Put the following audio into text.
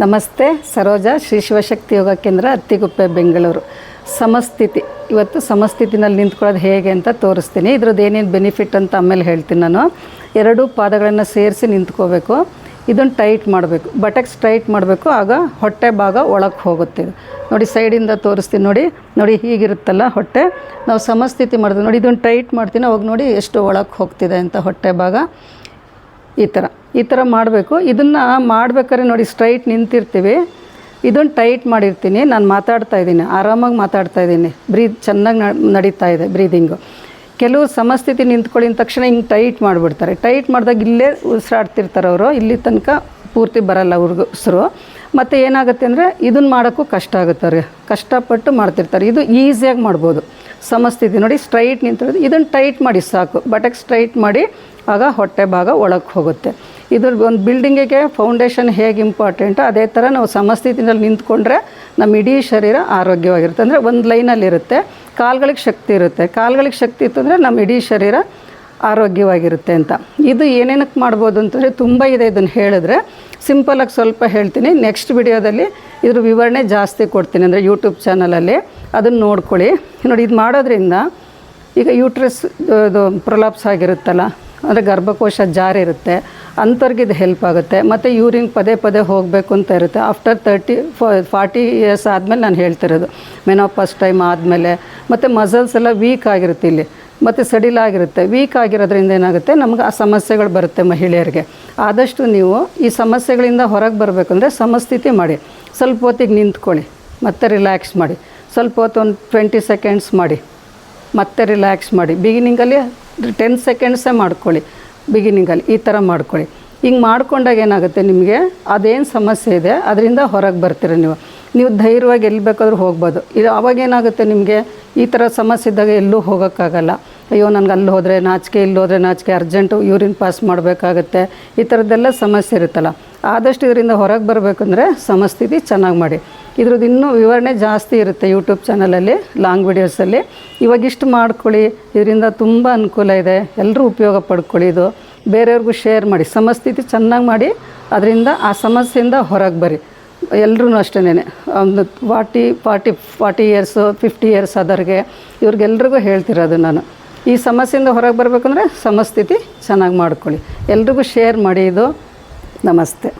ನಮಸ್ತೆ, ಸರೋಜಾ ಶ್ರೀ ಶಿವಶಕ್ತಿ ಯೋಗ ಕೇಂದ್ರ, ಅತ್ತಿಗುಪ್ಪೆ, ಬೆಂಗಳೂರು. ಸಮಸ್ಥಿತಿ. ಇವತ್ತು ಸಮಸ್ಥಿತಿನಲ್ಲಿ ನಿಂತ್ಕೊಳ್ಳೋದು ಹೇಗೆ ಅಂತ ತೋರಿಸ್ತೀನಿ. ಇದ್ರದ್ದು ಏನೇನು ಬೆನಿಫಿಟ್ ಅಂತ ಆಮೇಲೆ ಹೇಳ್ತೀನಿ. ನಾನು ಎರಡೂ ಪಾದಗಳನ್ನು ಸೇರಿಸಿ ನಿಂತ್ಕೋಬೇಕು. ಇದನ್ನು ಟೈಟ್ ಮಾಡಬೇಕು, ಬಟಕ್ಸ್ ಟೈಟ್ ಮಾಡಬೇಕು. ಆಗ ಹೊಟ್ಟೆ ಭಾಗ ಒಳಗೆ ಹೋಗುತ್ತೆ. ನೋಡಿ, ಸೈಡಿಂದ ತೋರಿಸ್ತೀನಿ. ನೋಡಿ ಹೀಗಿರುತ್ತಲ್ಲ ಹೊಟ್ಟೆ. ನಾವು ಸಮಸ್ಥಿತಿ ಮಾಡಿದ್ವಿ ನೋಡಿ, ಇದನ್ನು ಟೈಟ್ ಮಾಡ್ತೀನಿ. ಅವಾಗ ನೋಡಿ ಎಷ್ಟು ಒಳಗೆ ಹೋಗ್ತಿದೆ ಅಂತ ಹೊಟ್ಟೆ ಭಾಗ. ಈ ಥರ ಮಾಡಬೇಕು. ಇದನ್ನು ಮಾಡ್ಬೇಕಾದ್ರೆ ನೋಡಿ, ಸ್ಟ್ರೈಟ್ ನಿಂತಿರ್ತೀವಿ. ಇದನ್ನು ಟೈಟ್ ಮಾಡಿರ್ತೀನಿ. ನಾನು ಮಾತಾಡ್ತಾ ಇದ್ದೀನಿ, ಆರಾಮಾಗಿ ಮಾತಾಡ್ತಾ ಇದ್ದೀನಿ. ಚೆನ್ನಾಗಿ ನಡೀತಾ ಇದೆ ಬ್ರೀದಿಂಗು. ಕೆಲವು ಸಮಸ್ಥಿತಿ ನಿಂತ್ಕೊಳ್ಳಿ ಅಂದ ತಕ್ಷಣ ಹಿಂಗೆ ಟೈಟ್ ಮಾಡಿಬಿಡ್ತಾರೆ. ಟೈಟ್ ಮಾಡಿದಾಗ ಇಲ್ಲೇ ಉಸಿರಾಡ್ತಿರ್ತಾರೆ ಅವರು. ಇಲ್ಲಿ ತನಕ ಪೂರ್ತಿ ಬರಲ್ಲ ಉಸಿರು. ಮತ್ತು ಏನಾಗುತ್ತೆ ಅಂದರೆ ಇದನ್ನು ಮಾಡೋಕ್ಕೂ ಕಷ್ಟ ಆಗುತ್ತೆ ಅವ್ರಿಗೆ. ಕಷ್ಟಪಟ್ಟು ಮಾಡ್ತಿರ್ತಾರೆ. ಇದು ಈಸಿಯಾಗಿ ಮಾಡ್ಬೋದು ಸಮಸ್ಥಿತಿ. ನೋಡಿ, ಸ್ಟ್ರೈಟ್ ನಿಂತಿರೋದು. ಇದನ್ನು ಟೈಟ್ ಮಾಡಿ ಸಾಕು. ಬಟಕ್ ಸ್ಟ್ರೈಟ್ ಮಾಡಿ, ಆಗ ಹೊಟ್ಟೆ ಭಾಗ ಒಳಗೆ ಹೋಗುತ್ತೆ. ಇದು ಒಂದು ಬಿಲ್ಡಿಂಗಿಗೆ ಫೌಂಡೇಶನ್ ಹೇಗೆ ಇಂಪಾರ್ಟೆಂಟು, ಅದೇ ಥರ ನಾವು ಸಮಸ್ಥಿತಿನಲ್ಲಿ ನಿಂತ್ಕೊಂಡ್ರೆ ನಮ್ಮ ಇಡೀ ಶರೀರ ಆರೋಗ್ಯವಾಗಿರುತ್ತೆ. ಅಂದರೆ ಒಂದು ಲೈನಲ್ಲಿರುತ್ತೆ. ಕಾಲುಗಳಿಗೆ ಶಕ್ತಿ ಇರುತ್ತೆ. ಕಾಲುಗಳಿಗೆ ಶಕ್ತಿ ಇತ್ತಂದರೆ ನಮ್ಮ ಇಡೀ ಶರೀರ ಆರೋಗ್ಯವಾಗಿರುತ್ತೆ ಅಂತ. ಇದು ಏನೇನಕ್ಕೆ ಮಾಡ್ಬೋದು ಅಂತಂದರೆ ತುಂಬ ಇದೆ. ಇದನ್ನು ಹೇಳಿದ್ರೆ ಸಿಂಪಲಾಗಿ ಸ್ವಲ್ಪ ಹೇಳ್ತೀನಿ. ನೆಕ್ಸ್ಟ್ ವಿಡಿಯೋದಲ್ಲಿ ಇದ್ರ ವಿವರಣೆ ಜಾಸ್ತಿ ಕೊಡ್ತೀನಿ, ಅಂದರೆ ಯೂಟ್ಯೂಬ್ ಚಾನಲಲ್ಲಿ. ಅದನ್ನು ನೋಡ್ಕೊಳ್ಳಿ. ನೋಡಿ, ಇದು ಮಾಡೋದ್ರಿಂದ ಈಗ ಯೂಟ್ರಸ್ ಇದು ಪ್ರೊಲಾಪ್ಸ್ ಆಗಿರುತ್ತಲ್ಲ, ಅಂದರೆ ಗರ್ಭಕೋಶ ಜಾರಿರುತ್ತೆ, ಅಂಥವ್ರಿಗೆ ಇದು ಹೆಲ್ಪ್ ಆಗುತ್ತೆ. ಮತ್ತು ಯೂರಿನ್ ಪದೇ ಹೋಗಬೇಕು ಅಂತ ಇರುತ್ತೆ. ಆಫ್ಟರ್ 40 ಇಯರ್ಸ್ ಆದಮೇಲೆ ನಾನು ಹೇಳ್ತಿರೋದು, ಮೆನೋಪಾಸ್ ಟೈಮ್ ಆದಮೇಲೆ. ಮತ್ತು ಮಸಲ್ಸ್ ಎಲ್ಲ ವೀಕ್ ಆಗಿರುತ್ತೆ ಇಲ್ಲಿ, ಮತ್ತು ಸಡಿಲಾಗಿರುತ್ತೆ. ವೀಕ್ ಆಗಿರೋದ್ರಿಂದ ಏನಾಗುತ್ತೆ, ನಮ್ಗೆ ಆ ಸಮಸ್ಯೆಗಳು ಬರುತ್ತೆ ಮಹಿಳೆಯರಿಗೆ. ಆದಷ್ಟು ನೀವು ಈ ಸಮಸ್ಯೆಗಳಿಂದ ಹೊರಗೆ ಬರಬೇಕಂದ್ರೆ ಸಮಸ್ಥಿತಿ ಮಾಡಿ. ಸ್ವಲ್ಪ ಹೊತ್ತಿಗೆ ನಿಂತ್ಕೊಳ್ಳಿ, ಮತ್ತೆ ರಿಲ್ಯಾಕ್ಸ್ ಮಾಡಿ. ಸ್ವಲ್ಪ ಹೊತ್ತು ಒಂದು 20 ಸೆಕೆಂಡ್ಸ್ ಮಾಡಿ, ಮತ್ತೆ ರಿಲ್ಯಾಕ್ಸ್ ಮಾಡಿ. ಬಿಗಿನಿಂಗಲ್ಲಿ 10 ಸೆಕೆಂಡ್ಸೇ ಮಾಡ್ಕೊಳ್ಳಿ. ಬಿಗಿನಿಂಗಲ್ಲಿ ಈ ಥರ ಮಾಡ್ಕೊಳ್ಳಿ. ಹಿಂಗೆ ಮಾಡ್ಕೊಂಡಾಗ ಏನಾಗುತ್ತೆ, ನಿಮಗೆ ಅದೇನು ಸಮಸ್ಯೆ ಇದೆ ಅದರಿಂದ ಹೊರಗೆ ಬರ್ತೀರ ನೀವು ಧೈರ್ಯವಾಗಿ ಎಲ್ಲಿ ಬೇಕಾದ್ರೂ ಹೋಗ್ಬೋದು. ಇದು ಅವಾಗೇನಾಗುತ್ತೆ, ನಿಮಗೆ ಈ ಥರ ಸಮಸ್ಯೆ ಇದ್ದಾಗ ಎಲ್ಲೂ ಹೋಗೋಕ್ಕಾಗಲ್ಲ. ಅಯ್ಯೋ, ನನಗೆ ಅಲ್ಲಿ ಹೋದರೆ ನಾಚಿಕೆ, ಇಲ್ಲಿ ಹೋದರೆ ನಾಚಿಕೆ, ಅರ್ಜೆಂಟು ಯೂರಿನ್ ಪಾಸ್ ಮಾಡಬೇಕಾಗತ್ತೆ, ಈ ಥರದ್ದೆಲ್ಲ ಸಮಸ್ಯೆ ಇರುತ್ತಲ್ಲ. ಆದಷ್ಟು ಇದರಿಂದ ಹೊರಗೆ ಬರಬೇಕಂದ್ರೆ ಸಮಸ್ಥಿತಿ ಚೆನ್ನಾಗಿ ಮಾಡಿ. ಇದ್ರದ್ದು ಇನ್ನೂ ವಿವರಣೆ ಜಾಸ್ತಿ ಇರುತ್ತೆ ಯೂಟ್ಯೂಬ್ ಚಾನಲಲ್ಲಿ, ಲಾಂಗ್ ವಿಡಿಯೋಸಲ್ಲಿ. ಇವಾಗಿಷ್ಟು ಮಾಡ್ಕೊಳ್ಳಿ. ಇದರಿಂದ ತುಂಬ ಅನುಕೂಲ ಇದೆ. ಎಲ್ಲರೂ ಉಪಯೋಗ ಪಡ್ಕೊಳ್ಳಿ. ಇದು ಬೇರೆಯವ್ರಿಗೂ ಶೇರ್ ಮಾಡಿ. ಸಮಸ್ಥಿತಿ ಚೆನ್ನಾಗಿ ಮಾಡಿ, ಅದರಿಂದ ಆ ಸಮಸ್ಯೆಯಿಂದ ಹೊರಗೆ ಬರ್ರಿ. ಎಲ್ಲರೂ ಅಷ್ಟೇ, ಒಂದು 40 ಇಯರ್ಸು 50 ಇಯರ್ಸ್ ಆದವ್ರಿಗೆ, ಇವ್ರಿಗೆಲ್ರಿಗೂ ಹೇಳ್ತಿರೋದು ನಾನು. ಈ ಸಮಸ್ಯೆಯಿಂದ ಹೊರಗೆ ಬರಬೇಕಂದ್ರೆ ಸಮಸ್ಥಿತಿ ಚೆನ್ನಾಗಿ ಮಾಡ್ಕೊಳ್ಳಿ. ಎಲ್ರಿಗೂ ಶೇರ್ ಮಾಡಿ. ಇದು ನಮಸ್ತೆ.